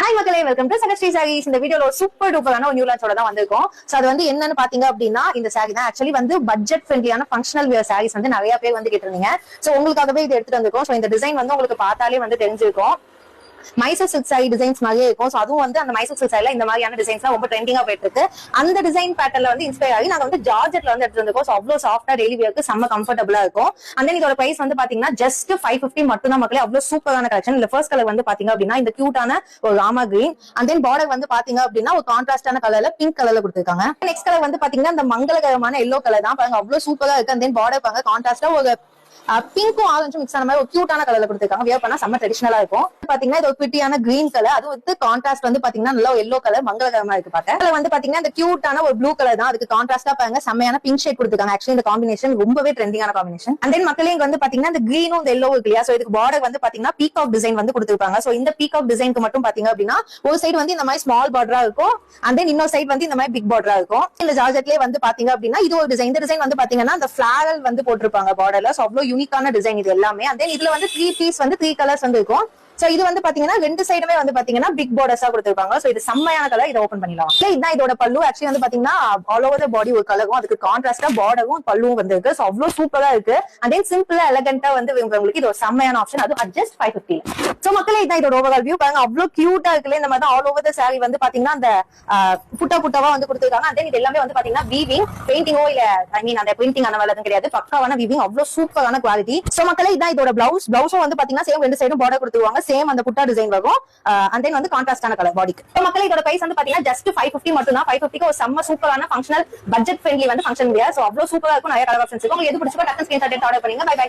Hi மக்களே, welcome to சனஸ்ரீ saris. இந்த வீடியோல ஒரு சூப்பர் டூப்பரான ஒரு நியூ லான்ச்சோட தான் வந்திருக்கோம். சோ அது வந்து என்னன்னு பாத்தீங்க அப்படின்னா, இந்த சாரி தான் ஆக்சுவலி வந்து பட்ஜெட் ஃப்ரெண்ட்லியான ஃபங்க்ஷனல் வியர் சாரீஸ் வந்து நிறைய பேர் வந்து கேட்டிருந்தீங்க. சோ உங்களுக்காகவே இது எடுத்துட்டு வந்திருக்கோம். சோ இந்த டிசைன் வந்து உங்களுக்கு பார்த்தாலே வந்து தெரிஞ்சிருக்கும். மைசூர் சில்க் சாரி டிசைன்ஸ் மாதிரியே இருக்கும். சோ அதுவும் வந்து அந்த மைசூர் சில்க் சாரில இந்த மாதிரியான டிசைன்ஸ் ரொம்ப ட்ரெண்டிங்கா போயிட்டு இருக்கு. அந்த டிசைன் பேட்டர்ல வந்து இன்ஸ்பயர் ஆகி நாங்க வந்து ஜார்ஜெட்ல வந்து எடுத்து வந்திருக்கோம். சோ அவ்வளவு சாஃப்டா டெய்லி வியருக்கு செம்ம கம்ஃபர்டபுளா இருக்கும். அண்ட் தென் இதோட பிரைஸ் வந்து பாத்தீங்கன்னா ஜஸ்ட் 550 மட்டும் தான் மக்களே. அவ்வளவு சூப்பரான கலெக்ஷன். இந்த ஃபர்ஸ்ட் கலர் வந்து பாத்தீங்க அப்படின்னா இந்த கியூட்டான ஒரு Rama green. And then border வந்து பாத்தீங்க அப்படின்னா ஒரு கான்ட்ராஸ்டான கலர்ல பிங்க் கலர்ல கொடுத்திருக்காங்க. நெக்ஸ்ட் கலர் வந்து பாத்தீங்கன்னா இந்த மங்களகரமான எல்லோ கலர் தான். பாருங்க அவ்வளவு சூப்பரா இருக்கு. அண்ட் தென் பார்டர் பாருங்க கான்ட்ராஸ்டா ஒரு பிங்க்கும் ஆரஞ்சும் மிக்ஸ் ஆன மாதிரி ஒரு கியூட்டான கலர்ல கொடுத்திருக்காங்க. வியர் பண்ணா செம்ம ட்ரெடிஷனலா இருக்கும். பாத்தீங்கன்னா இது ஒரு பிரிட்டியான கிரீன் கலர், அது வந்து கான்ட்ராஸ்ட் வந்து பாத்தீங்கன்னா நல்லா எல்லோ கலர் மங்களகரமா இருக்கு பாக்க. அதுல வந்து பாத்தீங்கன்னா இந்த கியூட்டான ஒரு ப்ளூ கலர் தான். அதுக்கு கான்ட்ராஸ்டா பாருங்க செம்மையான பிங்க் ஷேட் கொடுத்திருக்காங்க. ஆக்சுவலி இந்த காம்பினேஷன் ரொம்பவே ட்ரெண்டிங்கான காம்பினேஷன். அண்ட் தென் மக்களே இங்க வந்து பாத்தீங்கன்னா இந்த கிரீனும் இந்த எல்லோ இருக்கு இல்லையா. சோ இதுக்கு பார்டர் வந்து பாத்தீங்கன்னா பீகாக் டிசைன் வந்து கொடுத்திருப்பாங்க. சோ இந்த பீகாக் டிசைனுக்கு மட்டும் பாத்தீங்க அப்படின்னா ஒரு சைடு வந்து இந்த மாதிரி ஸ்மால் பார்டரா இருக்கும். அண்ட் தென் இன்னொரு சைடு வந்து இந்த மாதிரி பிக் பார்டரா இருக்கும். இந்த ஜார்ஜெட்லயே வந்து பாத்தீங்க அப்படின்னா இது ஒரு டிசைன். இந்த டிசைன் வந்து பாத்தீங்கன்னா இந்த ஃபிளாரல் வந்து போட்டிருப்பாங்க பார்டர்ல. சோ அவ்வளவு யூனிக்கான டிசைன் இது எல்லாமே. அண்ட் தென் இதுல வந்து 3 பீஸ் வந்து 3 கலர்ஸ் வந்து இருக்கும். சோ இது வந்து பாத்தீங்கன்னா ரெண்டு சைடுமே வந்து பாத்தீங்கன்னா பிக் பார்டர்ஸா கொடுத்திருப்பாங்க. சோ இது செம்மையான கலர். இதை ஓபன் பண்ணிடலாம். இதுதான் இதோட பல்லு. ஆக்சுவலி வந்து பாத்தீங்கன்னா ஆல் ஓவர் த பாடி ஒரு கலரும் அதுக்கு கான்ட்ராஸ்டா பார்டரும் பல்லுவும் வந்து இருக்கு. சோ அவ்வளவு சூப்பரா இருக்கு. அண்ட் தென் சிம்பிளா எலகண்டா வந்து உங்களுக்கு இது ஒரு செம்மையான ஆப்ஷன். அது ஜஸ்ட் 550. சோ மக்களே இதான் இதோட ஓவரால் வியூ. பாருங்க அவ்வளவு கியூட்டா இருக்குல்ல. இந்த மாதிரி ஆல் ஓவர் த சாரி வந்து பாத்தீங்கன்னா அந்த புட்டா புட்டாவா வந்து கொடுத்திருக்காங்க. அண்ட் தென் இது எல்லாமே வந்து பாத்தீங்கன்னா வீவிங், பெயிண்டிங்கோ இல்ல ஐ மீன் அந்த பிரிண்டிங் அந்த மாதிரி கிடையாது. பக்காவான வீவிங், அவ்வளவு சூப்பரான குவாலிட்டி. சோ மக்களே இதான் இதோட பிளவுஸ். பிளவுஸும் வந்து பாத்தீங்கன்னா சேம் ரெண்டு சைடும் பார்டர் கொடுத்துருவாங்க. சேம் அந்த புட்டா டிசைன் வரும். அண்ட் தென் வந்து கான்ட்ராஸ்டான கலர் பாடிக்கு. சோ மக்களே இதோட பிரைஸ் வந்து பாத்தீங்கன்னா ஜஸ்ட் 550 மட்டும் தான். 550க்கு ஒரு செம்ம சூப்பரான ஃபங்க்ஷனல் பட்ஜெட் ஃப்ரெண்ட்லி வந்து ஃபங்க்ஷன் வியர். சோ அவ்வளவு சூப்பரா இருக்கும். நிறைய கலர் ஆப்ஷன்ஸ் இருக்கு. உங்களுக்கு எது பிடிச்சிருக்கோ டக்குனு ஸ்கிரீன்ஷாட் எடுத்து ஆர்டர் பண்ணுங்க. Bye by.